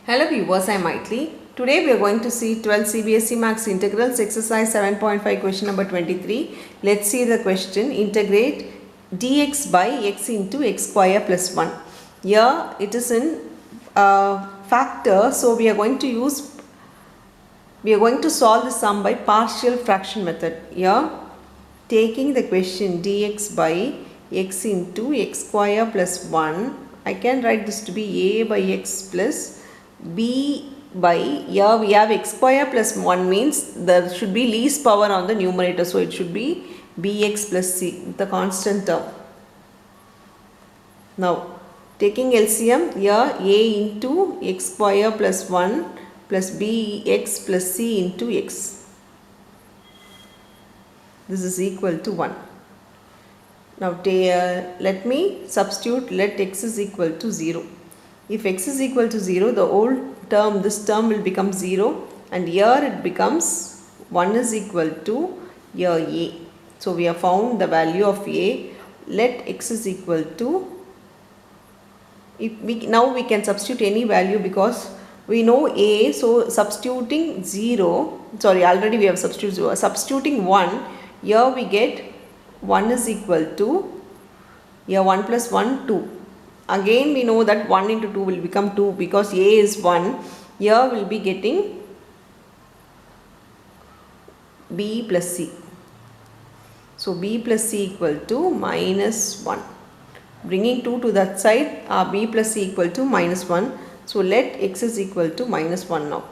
Hello viewers, I am Maitli. Today we are going to see 12 CBSE Maths Integrals exercise 7.5 question number 23. Let's see the question. Integrate dx by x into x square plus 1. Here it is in factor, so we are going to solve the sum by partial fraction method. Here taking the question dx by x into x square plus 1, I can write this to be a by x plus b by, here we have x square plus 1 means there should be least power on the numerator, so it should be bx plus c, the constant term. Now taking LCM, here a into x square plus 1 plus bx plus c into x, this is equal to 1. Now let me substitute, let x is equal to 0. If x is equal to 0, the old term, this term will become 0, and here it becomes 1 is equal to here a. So we have found the value of a. Let x is equal to, now we can substitute any value because we know a, so substituting 0, sorry, already we have substituted 0, substituting 1, here we get 1 is equal to, here 1 plus 1, 2. Again we know that 1 into 2 will become 2 because a is 1. Here we will be getting b plus c. So b plus c equal to minus 1. Bringing 2 to that side, b plus c equal to minus 1. So let x is equal to minus 1 now.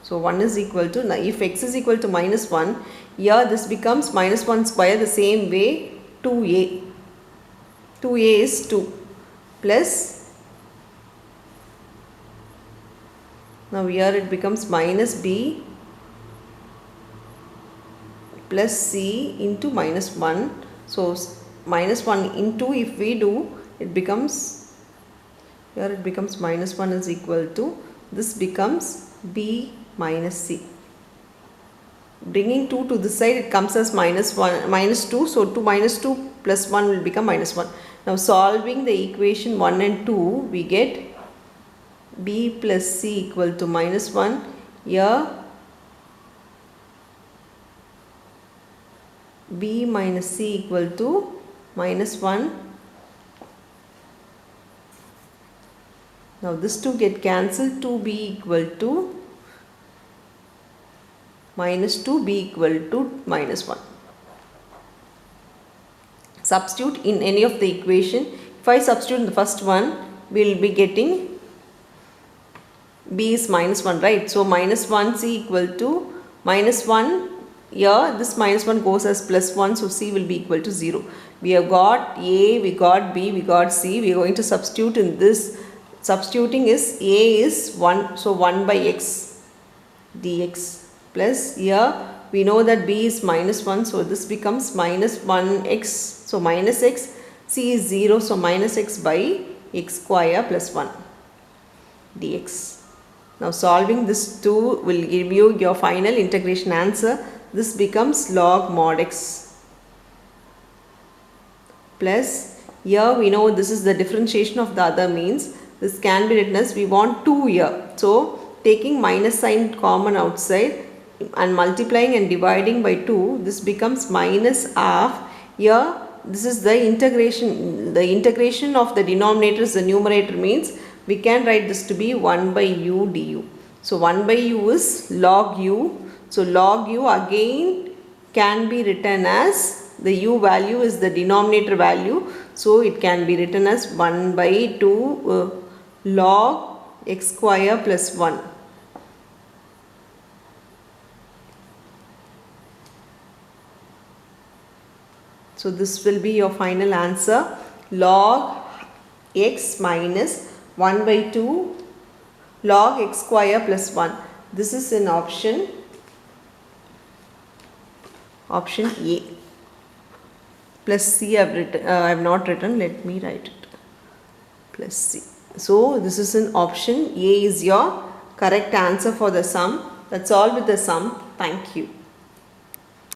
So 1 is equal to, now if x is equal to minus 1, here this becomes minus 1 square, the same way 2a. 2a is 2 plus, now here it becomes minus b plus c into minus 1. So minus 1 into, if we do, it becomes, here it becomes minus 1 is equal to, this becomes b minus c. Bringing 2 to this side, it comes as minus 1, minus 2. So 2 minus 2 plus 1 will become minus 1. Now solving the equation 1 and 2, we get b plus c equal to minus 1. Here b minus c equal to minus 1. Now this 2 get cancelled, 2b equal to minus 2, b equal to minus 1. Substitute in any of the equation. If I substitute in the first one, we will be getting b is minus 1, right? So minus 1c equal to minus 1. Here this minus 1 goes as plus 1, so c will be equal to 0. We have got a, we got b, we got c. We are going to substitute in this. Substituting is a is 1, so 1 by x dx plus, here we know that b is minus 1, so this becomes minus 1x, so minus x, c is 0, so minus x by x square plus 1 dx. Now solving this 2 will give you your final integration answer. This becomes log mod x plus, here we know this is the differentiation of the other means. This can be written as, we want 2 here, so taking minus sign common outside and multiplying and dividing by 2, this becomes minus half. Here this is the integration of the denominator is the numerator, means we can write this to be 1 by u du. So 1 by u is log u. So log u again can be written as, the u value is the denominator value, so it can be written as 1 by 2 log x square plus 1. So this will be your final answer, log x minus 1 by 2 log x square plus 1. This is in option A. Plus c I have not written, let me write it, plus c. So this is in option A is your correct answer for the sum. That's all with the sum. Thank you.